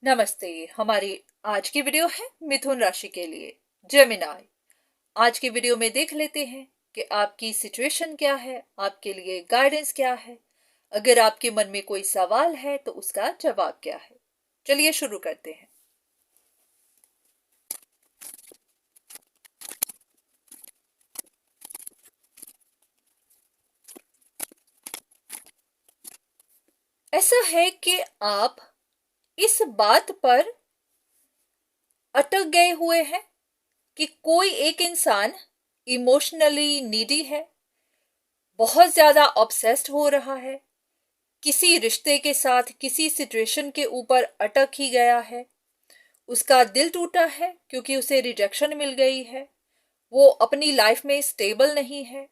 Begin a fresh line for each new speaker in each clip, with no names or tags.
नमस्ते। हमारी आज की वीडियो है मिथुन राशि के लिए, जेमिनाई। आज की वीडियो में देख लेते हैं कि आपकी सिचुएशन क्या है, आपके लिए गाइडेंस क्या है। अगर आपके मन में कोई सवाल है तो उसका जवाब क्या है। चलिए शुरू करते हैं। ऐसा है कि आप इस बात पर अटक गए हुए हैं कि कोई एक इंसान इमोशनली नीडी है, बहुत ज्यादा ऑब्सेस्ड हो रहा है, किसी रिश्ते के साथ किसी सिचुएशन के ऊपर अटक ही गया है। उसका दिल टूटा है क्योंकि उसे रिजेक्शन मिल गई है। वो अपनी लाइफ में स्टेबल नहीं है,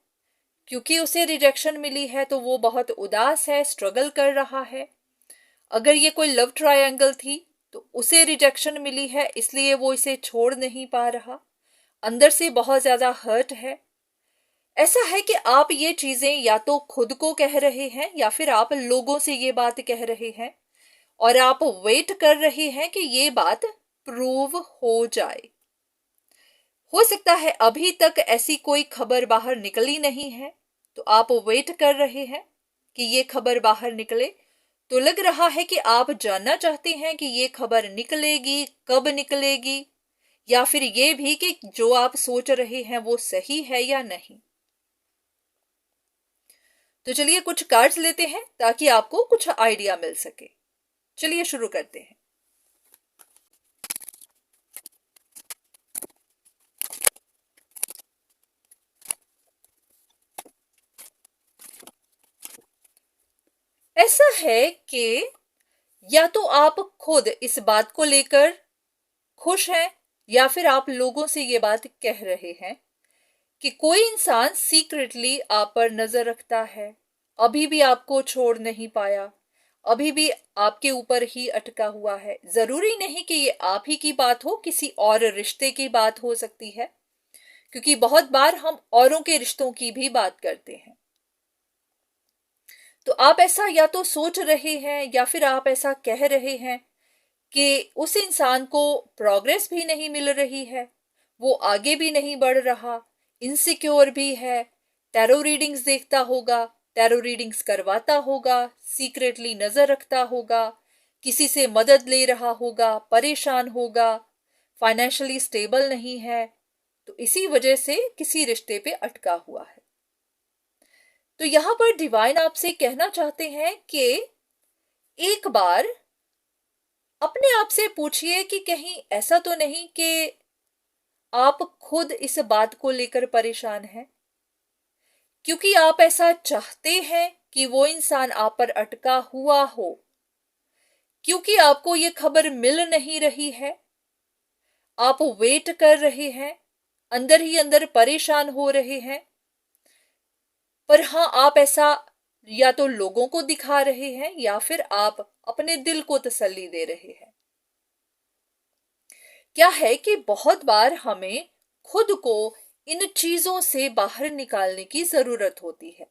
क्योंकि उसे रिजेक्शन मिली है तो वो बहुत उदास है, स्ट्रगल कर रहा है। अगर ये कोई लव ट्रायंगल थी तो उसे रिजेक्शन मिली है, इसलिए वो इसे छोड़ नहीं पा रहा। अंदर से बहुत ज्यादा हर्ट है। ऐसा है कि आप ये चीजें या तो खुद को कह रहे हैं या फिर आप लोगों से ये बात कह रहे हैं, और आप वेट कर रहे हैं कि ये बात प्रूव हो जाए। हो सकता है अभी तक ऐसी कोई खबर बाहर निकली नहीं है, तो आप वेट कर रहे हैं कि ये खबर बाहर निकले। तो लग रहा है कि आप जानना चाहते हैं कि ये खबर निकलेगी, कब निकलेगी, या फिर ये भी कि जो आप सोच रहे हैं वो सही है या नहीं। तो चलिए कुछ कार्ड्स लेते हैं ताकि आपको कुछ आइडिया मिल सके। चलिए शुरू करते हैं। ऐसा है कि या तो आप खुद इस बात को लेकर खुश हैं, या फिर आप लोगों से ये बात कह रहे हैं कि कोई इंसान सीक्रेटली आप पर नजर रखता है, अभी भी आपको छोड़ नहीं पाया, अभी भी आपके ऊपर ही अटका हुआ है। जरूरी नहीं कि ये आप ही की बात हो, किसी और रिश्ते की बात हो सकती है, क्योंकि बहुत बार हम औरों के रिश्तों की भी बात करते हैं। तो आप ऐसा या तो सोच रहे हैं या फिर आप ऐसा कह रहे हैं कि उस इंसान को प्रोग्रेस भी नहीं मिल रही है, वो आगे भी नहीं बढ़ रहा, इनसिक्योर भी है, टैरो रीडिंग्स देखता होगा, टैरो रीडिंग्स करवाता होगा, सीक्रेटली नजर रखता होगा, किसी से मदद ले रहा होगा, परेशान होगा, फाइनेंशियली स्टेबल नहीं है, तो इसी वजह से किसी रिश्ते पे अटका हुआ है। तो यहां पर डिवाइन आपसे कहना चाहते हैं कि एक बार अपने आप से पूछिए कि कहीं ऐसा तो नहीं कि आप खुद इस बात को लेकर परेशान हैं, क्योंकि आप ऐसा चाहते हैं कि वो इंसान आप पर अटका हुआ हो, क्योंकि आपको ये खबर मिल नहीं रही है, आप वेट कर रहे हैं, अंदर ही अंदर परेशान हो रहे हैं। पर हाँ, आप ऐसा या तो लोगों को दिखा रहे हैं या फिर आप अपने दिल को तसल्ली दे रहे हैं। क्या है कि बहुत बार हमें खुद को इन चीजों से बाहर निकालने की जरूरत होती है।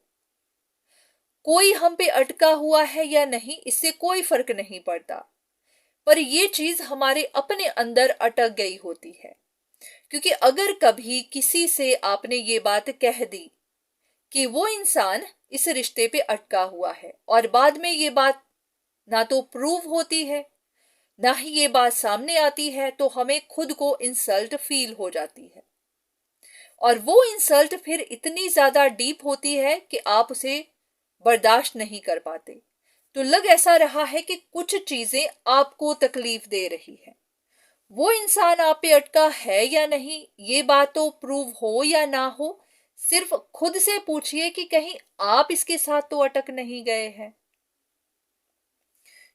कोई हम पे अटका हुआ है या नहीं, इससे कोई फर्क नहीं पड़ता, पर ये चीज हमारे अपने अंदर अटक गई होती है। क्योंकि अगर कभी किसी से आपने ये बात कह दी कि वो इंसान इस रिश्ते पे अटका हुआ है, और बाद में ये बात ना तो प्रूव होती है, ना ही ये बात सामने आती है, तो हमें खुद को इंसल्ट फील हो जाती है। और वो इंसल्ट फिर इतनी ज्यादा डीप होती है कि आप उसे बर्दाश्त नहीं कर पाते। तो लग ऐसा रहा है कि कुछ चीजें आपको तकलीफ दे रही है। वो इंसान आप पे अटका है या नहीं, ये बात तो प्रूव हो या ना हो, सिर्फ खुद से पूछिए कि कहीं आप इसके साथ तो अटक नहीं गए हैं।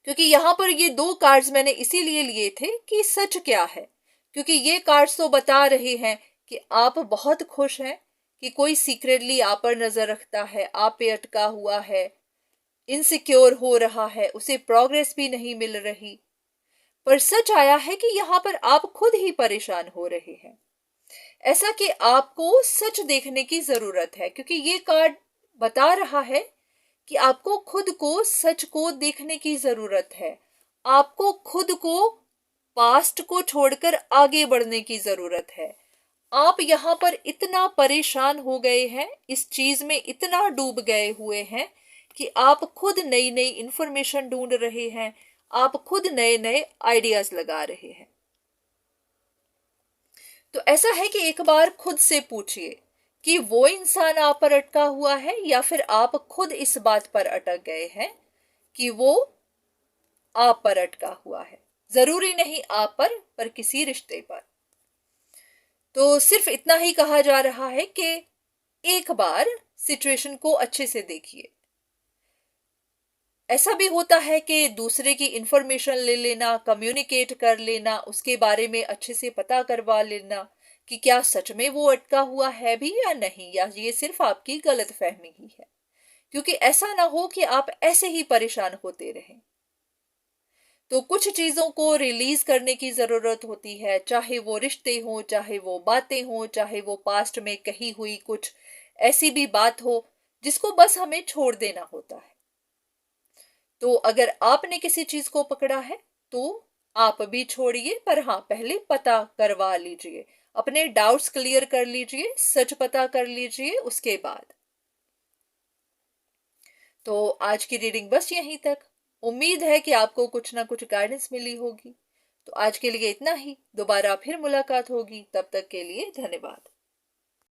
क्योंकि यहां पर ये दो कार्ड्स मैंने इसीलिए लिए थे कि सच क्या है, क्योंकि ये कार्ड्स तो बता रहे हैं कि आप बहुत खुश हैं कि कोई सीक्रेटली आप पर नजर रखता है, आप पे अटका हुआ है, इनसिक्योर हो रहा है, उसे प्रोग्रेस भी नहीं मिल रही। पर सच आया है कि यहाँ पर आप खुद ही परेशान हो रहे हैं। ऐसा कि आपको सच देखने की जरूरत है, क्योंकि ये कार्ड बता रहा है कि आपको खुद को, सच को देखने की जरूरत है। आपको खुद को पास्ट को छोड़कर आगे बढ़ने की जरूरत है। आप यहाँ पर इतना परेशान हो गए हैं, इस चीज में इतना डूब गए हुए हैं कि आप खुद नई नई इंफॉर्मेशन ढूंढ रहे हैं, आप खुद नए नए आइडियाज लगा रहे हैं। तो ऐसा है कि एक बार खुद से पूछिए कि वो इंसान आप पर अटका हुआ है या फिर आप खुद इस बात पर अटक गए हैं कि वो आप पर अटका हुआ है। जरूरी नहीं आप पर किसी रिश्ते पर। तो सिर्फ इतना ही कहा जा रहा है कि एक बार सिचुएशन को अच्छे से देखिए। ऐसा भी होता है कि दूसरे की इंफॉर्मेशन ले लेना, कम्युनिकेट कर लेना, उसके बारे में अच्छे से पता करवा लेना कि क्या सच में वो अटका हुआ है भी या नहीं, या ये सिर्फ आपकी गलत फहमी ही है। क्योंकि ऐसा ना हो कि आप ऐसे ही परेशान होते रहें। तो कुछ चीजों को रिलीज करने की जरूरत होती है, चाहे वो रिश्ते हो, चाहे वो बातें हो, चाहे वो पास्ट में कही हुई कुछ ऐसी भी बात हो जिसको बस हमें छोड़ देना होता है। तो अगर आपने किसी चीज को पकड़ा है तो आप भी छोड़िए, पर हाँ पहले पता करवा लीजिए, अपने डाउट्स क्लियर कर लीजिए, सच पता कर लीजिए उसके बाद। तो आज की रीडिंग बस यहीं तक। उम्मीद है कि आपको कुछ ना कुछ गाइडेंस मिली होगी। तो आज के लिए इतना ही, दोबारा फिर मुलाकात होगी, तब तक के लिए धन्यवाद।